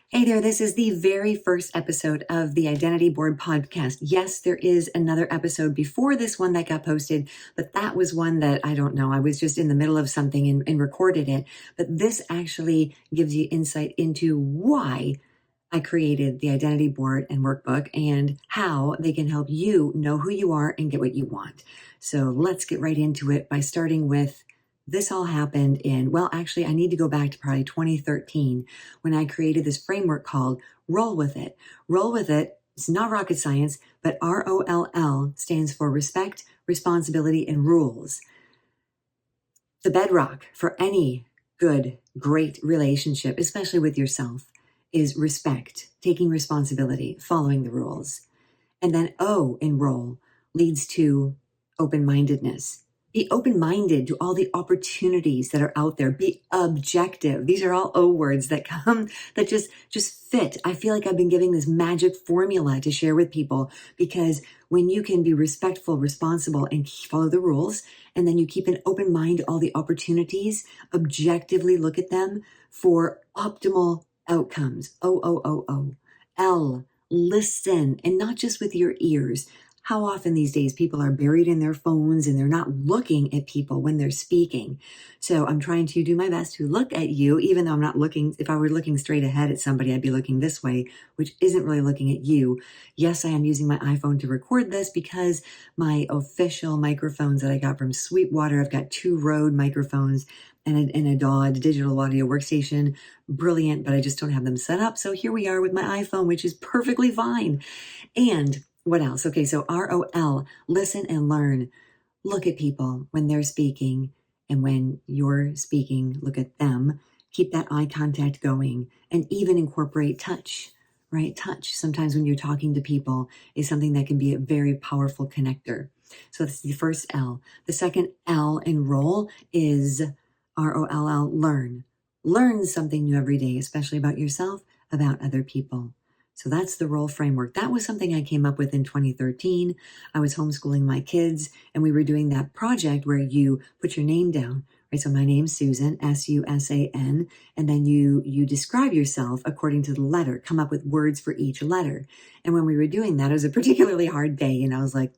Hey there, this is the very first episode of the Identity Board podcast. Yes, there is another episode before this one that got posted, but that was one that I don't know. I was just in the middle of something and recorded it. But this actually gives you insight into why I created the Identity Board and workbook and how they can help you know who you are and get what you want. So let's get right into it by starting with this all happened in, well, actually, I need to go back to probably 2013 when I created this framework called Roll With It. Roll With It, it's not rocket science, but ROLL stands for respect, responsibility, and rules. The bedrock for any good, great relationship, especially with yourself, is respect, taking responsibility, following the rules. And then O in roll leads to open-mindedness. Be open-minded to all the opportunities that are out there. Be objective. These are all O words that come, that just fit. I feel like I've been giving this magic formula to share with people, because when you can be respectful, responsible, and follow the rules, and then you keep an open mind to all the opportunities, objectively look at them for optimal outcomes. O. L, listen, and not just with your ears. How often these days people are buried in their phones and they're not looking at people when they're speaking. So I'm trying to do my best to look at you, even though I'm not looking. If I were looking straight ahead at somebody, I'd be looking this way, which isn't really looking at you. Yes, I am using my iPhone to record this because my official microphones that I got from Sweetwater, I've got 2 Rode microphones and a DAW, digital audio workstation. Brilliant, but I just don't have them set up. So here we are with my iPhone, which is perfectly fine. And what else? Okay, so ROL, listen and learn. Look at people when they're speaking, and when you're speaking, look at them. Keep that eye contact going, and even incorporate touch, right? Touch, sometimes when you're talking to people, is something that can be a very powerful connector. So that's the first L. The second L in roll is ROLL, learn. Learn something new every day, especially about yourself, about other people. So that's the role framework. That was something I came up with in 2013. I was homeschooling my kids, and we were doing that project where you put your name down, right? So my name's Susan, Susan, and then you describe yourself according to the letter, come up with words for each letter. And when we were doing that, it was a particularly hard day, and I was like,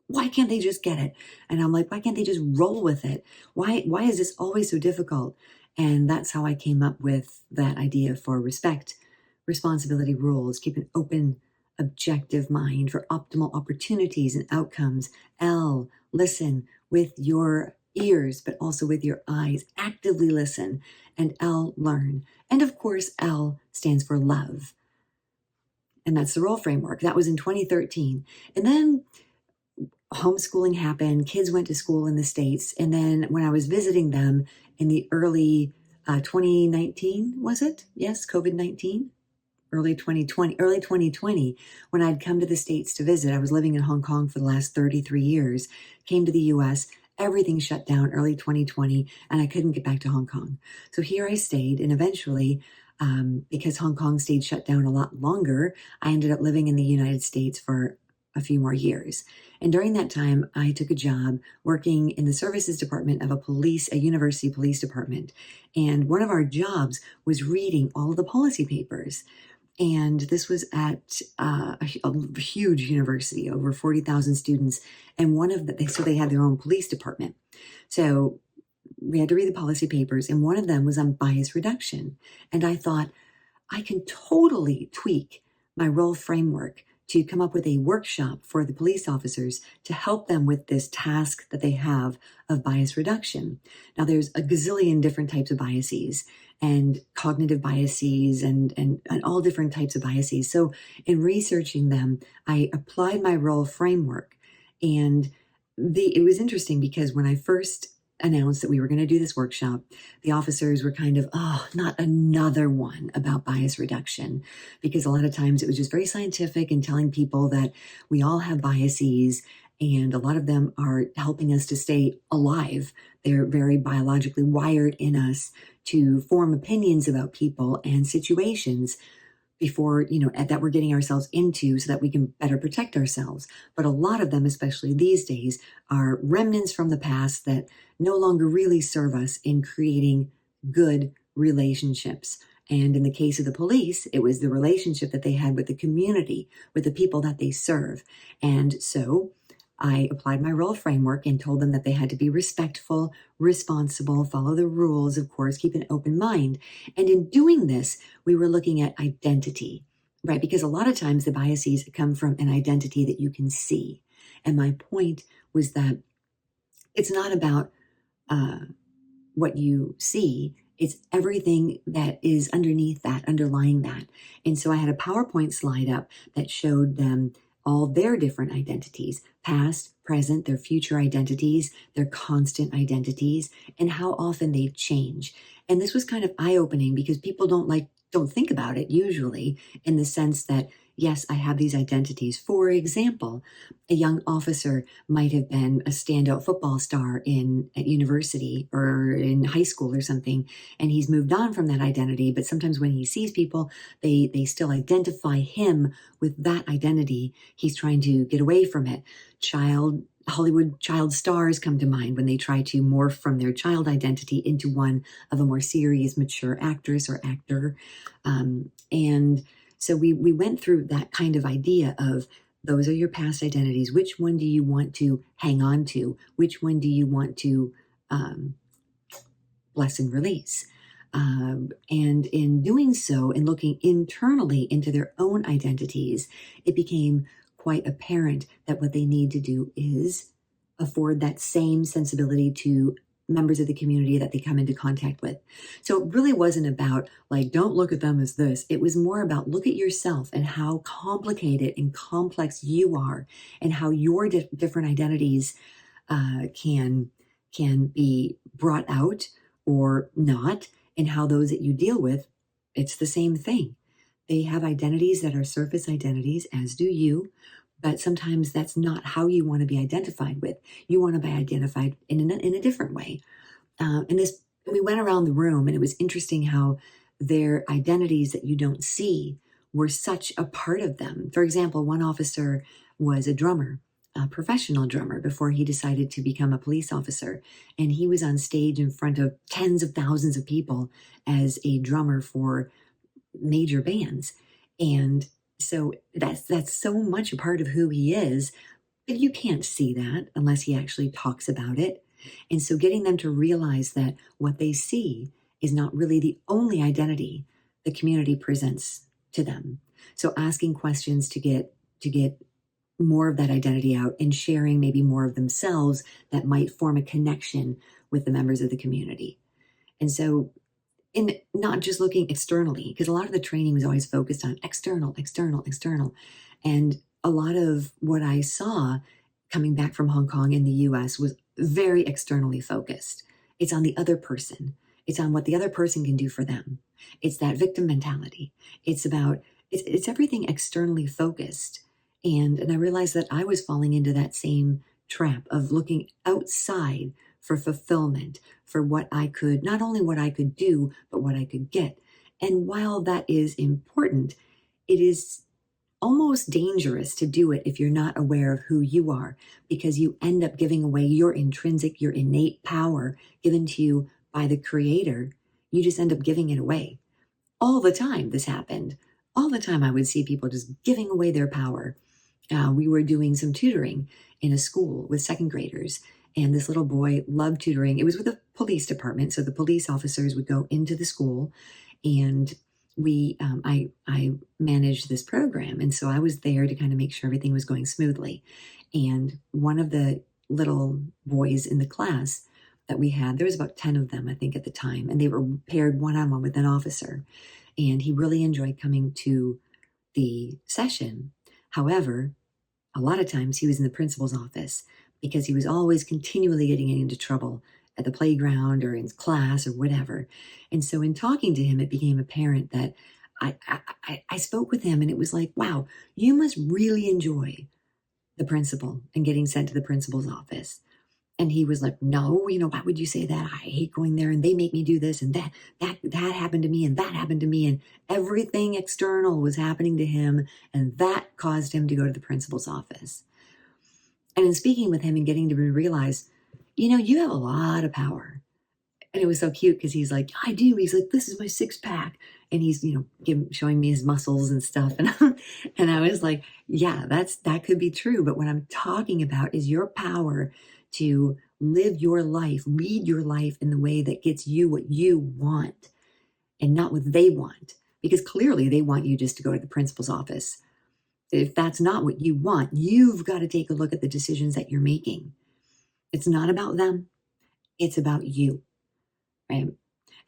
why can't they just get it? And I'm like, why can't they just roll with it? Why is this always so difficult? And that's how I came up with that idea for respect, responsibility, rules. Keep an open, objective mind for optimal opportunities and outcomes. L, listen with your ears, but also with your eyes. Actively listen. And L, learn. And of course, L stands for love. And that's the role framework. That was in 2013. And then homeschooling happened. Kids went to school in the States. And then when I was visiting them in the early 2019, was it? Yes, COVID-19. Early 2020, when I'd come to the States to visit. I was living in Hong Kong for the last 33 years, came to the US, everything shut down early 2020, and I couldn't get back to Hong Kong. So here I stayed, and eventually, because Hong Kong stayed shut down a lot longer, I ended up living in the United States for a few more years. And during that time, I took a job working in the services department of a university police department. And one of our jobs was reading all of the policy papers. And this was at a huge university, over 40,000 students. And so they had their own police department. So we had to read the policy papers, and one of them was on bias reduction. And I thought, I can totally tweak my role framework to come up with a workshop for the police officers to help them with this task that they have of bias reduction. Now, there's a gazillion different types of biases, and cognitive biases and all different types of biases. So in researching them, I applied my role framework. And it was interesting because when I first announced that we were going to do this workshop, the officers were kind of, oh, not another one about bias reduction, because a lot of times it was just very scientific and telling people that we all have biases, and a lot of them are helping us to stay alive. They're very biologically wired in us to form opinions about people and situations before, that we're getting ourselves into so that we can better protect ourselves. But a lot of them, especially these days, are remnants from the past that no longer really serve us in creating good relationships. And in the case of the police, it was the relationship that they had with the community, with the people that they serve. And so I applied my role framework and told them that they had to be respectful, responsible, follow the rules, of course, keep an open mind. And in doing this, we were looking at identity, right? Because a lot of times the biases come from an identity that you can see. And my point was that it's not about what you see, it's everything that is underneath that, underlying that. And so I had a PowerPoint slide up that showed them all their different identities, past, present, their future identities, their constant identities, and how often they change. And this was kind of eye-opening because people don't think about it usually, in the sense that, yes, I have these identities. For example, a young officer might have been a standout football star at university or in high school or something, and he's moved on from that identity. But sometimes when he sees people, they still identify him with that identity. He's trying to get away from it. Hollywood child stars come to mind when they try to morph from their child identity into one of a more serious, mature actress or actor. And so we went through that kind of idea of, those are your past identities. Which one do you want to hang on to? Which one do you want to bless and release? And in doing so, and looking internally into their own identities, it became quite apparent that what they need to do is afford that same sensibility to members of the community that they come into contact with. So it really wasn't about don't look at them as this. It was more about, look at yourself and how complicated and complex you are, and how your different identities can be brought out or not, and how those that you deal with, it's the same thing. They have identities that are surface identities, as do you, but sometimes that's not how you want to be identified with. You want to be identified in a different way. We went around the room, and it was interesting how their identities that you don't see were such a part of them. For example, one officer was a drummer, a professional drummer, before he decided to become a police officer. And he was on stage in front of tens of thousands of people as a drummer for major bands. And so that's so much a part of who he is, but you can't see that unless he actually talks about it. And so getting them to realize that what they see is not really the only identity the community presents to them. So asking questions to get more of that identity out, and sharing maybe more of themselves that might form a connection with the members of the community. And so, in not just looking externally, because a lot of the training was always focused on external. And a lot of what I saw coming back from Hong Kong in the US was very externally focused. It's on the other person. It's on what the other person can do for them. It's that victim mentality. It's everything externally focused. And I realized that I was falling into that same trap of looking outside for fulfillment, for what I could, not only what I could do, but what I could get. And while that is important, it is almost dangerous to do it if you're not aware of who you are, because you end up giving away your intrinsic, your innate power given to you by the Creator. You just end up giving it away. All the time this happened. All the time I would see people just giving away their power. We were doing some tutoring in a school with second graders, and this little boy loved tutoring. It was with the police department, so the police officers would go into the school, and I managed this program, and so I was there to kind of make sure everything was going smoothly. And one of the little boys in the class that we had, there was about 10 of them, I think, at the time, and they were paired one-on-one with an officer, and he really enjoyed coming to the session. However, a lot of times he was in the principal's office because he was always continually getting into trouble at the playground or in class or whatever. And so in talking to him, it became apparent that I spoke with him, and it was like, wow, you must really enjoy the principal and getting sent to the principal's office. And he was like, no, why would you say that? I hate going there, and they make me do this, and that happened to me, and that happened to me, and everything external was happening to him, and that caused him to go to the principal's office. And in speaking with him and getting to realize, you have a lot of power. And it was so cute because he's like, I do. He's like, this is my six pack. And he's, showing me his muscles and stuff. And, and I was like, yeah, that could be true. But what I'm talking about is your power to live your life, lead your life in the way that gets you what you want and not what they want. Because clearly they want you just to go to the principal's office. If that's not what you want, you've got to take a look at the decisions that you're making. It's not about them. It's about you. Right.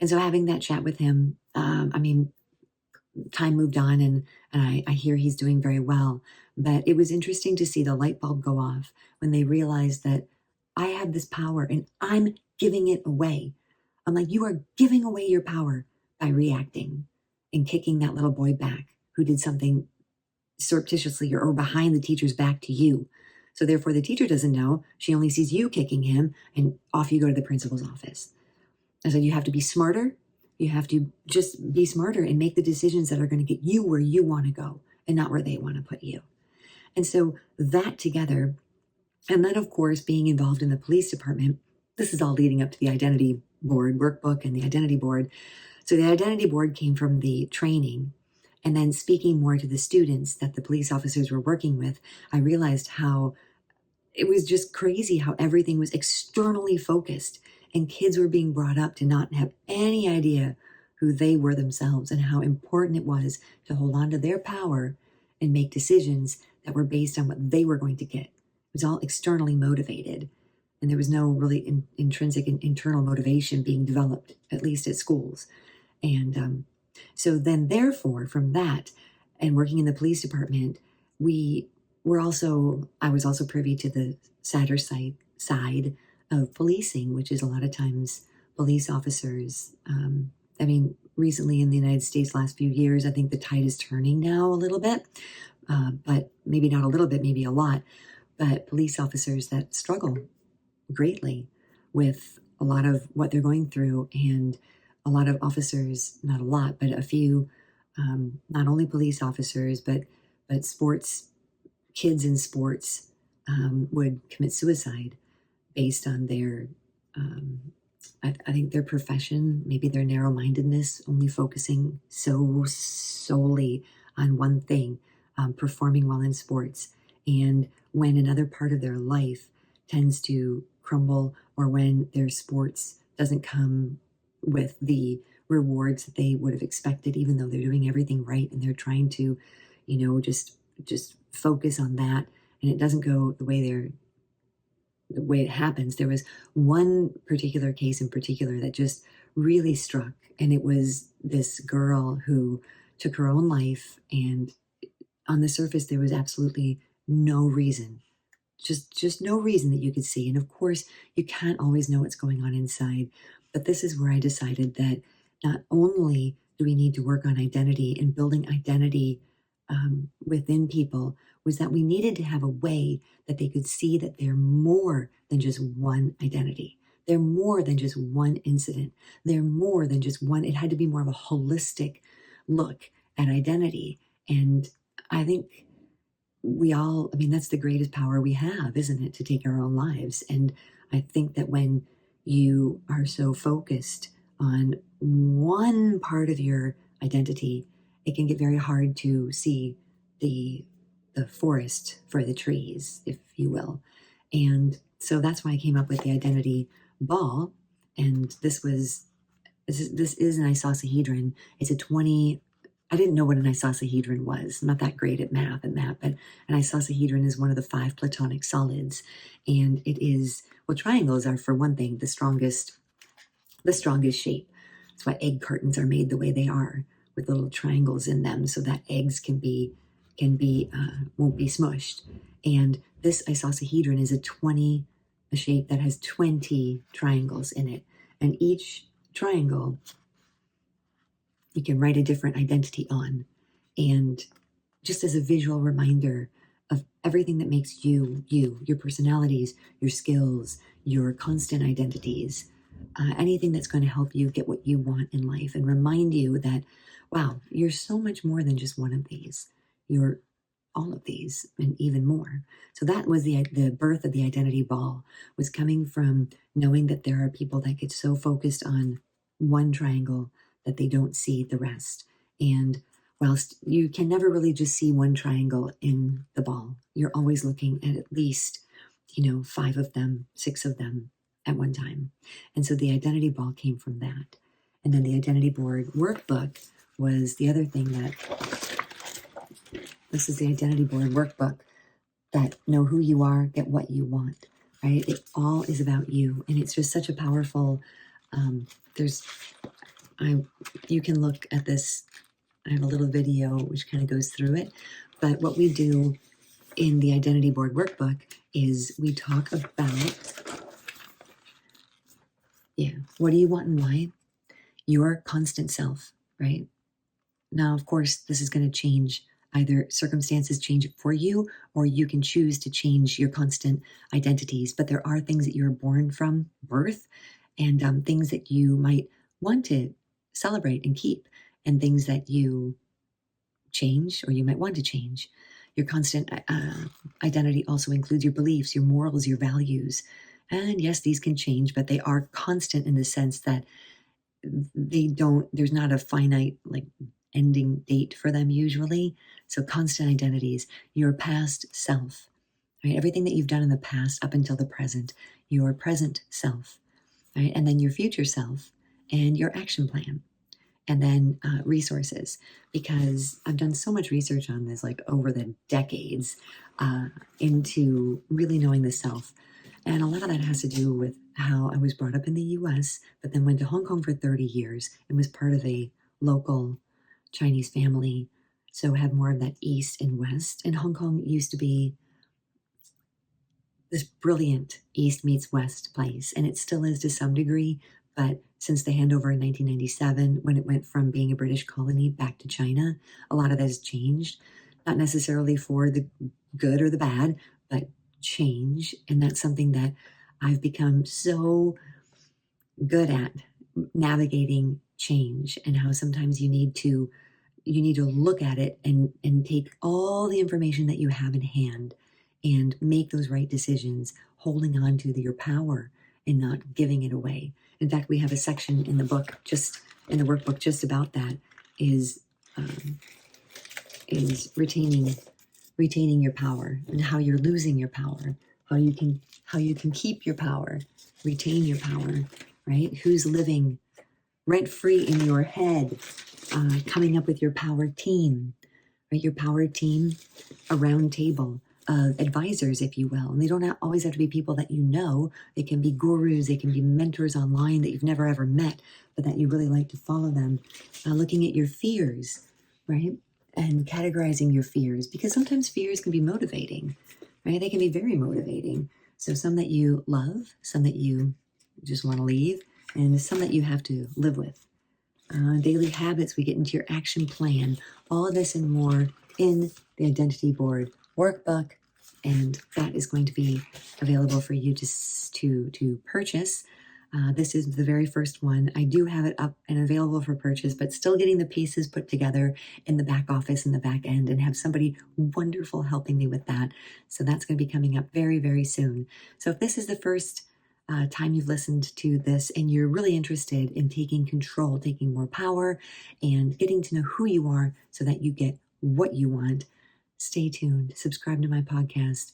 And so having that chat with him, time moved on and I hear he's doing very well. But it was interesting to see the light bulb go off when they realized that I have this power and I'm giving it away. I'm like, you are giving away your power by reacting and kicking that little boy back who did something surreptitiously or behind the teacher's back to you. So therefore the teacher doesn't know. She only sees you kicking him and off you go to the principal's office. I said, you have to be smarter. You have to just be smarter and make the decisions that are going to get you where you want to go and not where they want to put you. And so that together, and then of course, being involved in the police department, this is all leading up to the identity board workbook and the identity board. So the identity board came from the training. And then speaking more to the students that the police officers were working with, I realized how it was just crazy how everything was externally focused and kids were being brought up to not have any idea who they were themselves and how important it was to hold on to their power and make decisions that were based on what they were going to get. It was all externally motivated. And there was no really intrinsic and internal motivation being developed, at least at schools. And so then, therefore, from that and working in the police department, I was also privy to the sadder side of policing, which is a lot of times police officers. Recently in the United States, last few years, I think the tide is turning now a little bit, but maybe not a little bit, maybe a lot. But police officers that struggle greatly with a lot of what they're going through, and a lot of officers, not a lot, but a few, not only police officers, but sports kids in sports would commit suicide based on their, I think their profession, maybe their narrow-mindedness, only focusing so solely on one thing, performing well in sports. And when another part of their life tends to crumble, or when their sports doesn't come with the rewards that they would have expected, even though they're doing everything right and they're trying to, just focus on that, and it doesn't go the way it happens. There was one particular case in particular that just really struck, and it was this girl who took her own life, and on the surface there was absolutely no reason, just no reason that you could see. And of course you can't always know what's going on inside, but this is where I decided that not only do we need to work on identity and building identity within people, was that we needed to have a way that they could see that they're more than just one identity. They're more than just one incident. They're more than just one. It had to be more of a holistic look at identity. And I think that's the greatest power we have, isn't it? To take our own lives. And I think that when you are so focused on one part of your identity, it can get very hard to see the forest for the trees, if you will. And so that's why I came up with the identity ball. And this is an isosahedron. It's a 20. I didn't know what an isosahedron was. I'm not that great at math and that, but an isosahedron is one of the 5 platonic solids. And it is, well, triangles are, for one thing, the strongest shape. That's why egg cartons are made the way they are, with little triangles in them, so that eggs won't be smushed. And this isosahedron is a shape that has 20 triangles in it. And each triangle you can write a different identity on. And just as a visual reminder of everything that makes you, your personalities, your skills, your constant identities, anything that's going to help you get what you want in life, and remind you that, wow, you're so much more than just one of these. You're all of these and even more. So that was the birth of the identity ball, was coming from knowing that there are people that get so focused on one triangle that they don't see the rest. And whilst you can never really just see one triangle in the ball, you're always looking at least, 5 of them, 6 of them at one time. And so the identity ball came from that. And then the identity board workbook was the other thing that, this is the identity board workbook, that know who you are, get what you want, right? It all is about you. And it's just such a powerful, you can look at this. I have a little video which kind of goes through it. But what we do in the identity board workbook is we talk about, what do you want and why? Your constant self, right? Now, of course, this is going to change. Either circumstances change it for you, or you can choose to change your constant identities. But there are things that you're born from birth, and things that you might want to celebrate and keep, and things that you change or you might want to change. Your constant identity also includes your beliefs, your morals, your values. And yes, these can change, but they are constant in the sense that there's not a finite ending date for them usually. So constant identities, your past self, right? Everything that you've done in the past up until the present, your present self, right? And then your future self and your action plan. And then resources, because I've done so much research on this, over the decades, into really knowing the self. And a lot of that has to do with how I was brought up in the US, but then went to Hong Kong for 30 years and was part of a local Chinese family. So had more of that East and West. And Hong Kong used to be this brilliant East meets West place. And it still is to some degree. But since the handover in 1997, when it went from being a British colony back to China, a lot of that has changed. Not necessarily for the good or the bad, but change. And that's something that I've become so good at, navigating change, and how sometimes you need to look at it and take all the information that you have in hand and make those right decisions, holding on to your power and not giving it away. In fact, we have a section in the book, just in the workbook, just about that, is retaining your power, and how you're losing your power, how you can keep your power, retain your power, right? Who's living rent free in your head, coming up with your power team, right? Your power team, a round table of advisors, if you will. And they don't always have to be people that you know. They can be gurus, they can be mentors online that you've never ever met, but that you really like to follow them. Looking at your fears, right? And categorizing your fears, because sometimes fears can be motivating, right? They can be very motivating. So some that you love, some that you just want to leave, and some that you have to live with. Daily habits, we get into your action plan, all of this and more in the Identity Board workbook, and that is going to be available for you to purchase. This is the very first one. I do have it up and available for purchase, but still getting the pieces put together in the back office, in the back end, and have somebody wonderful helping me with that. So that's going to be coming up very, very soon. So if this is the first time you've listened to this and you're really interested in taking control, taking more power, and getting to know who you are so that you get what you want, stay tuned. Subscribe to my podcast.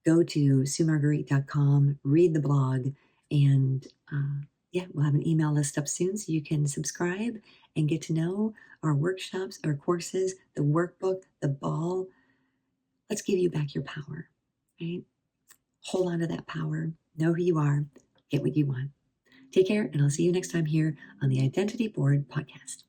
Go to suemarguerite.com, read the blog, and we'll have an email list up soon so you can subscribe and get to know our workshops, our courses, the workbook, the ball. Let's give you back your power, right? Hold on to that power. Know who you are. Get what you want. Take care, and I'll see you next time here on the Identity Board Podcast.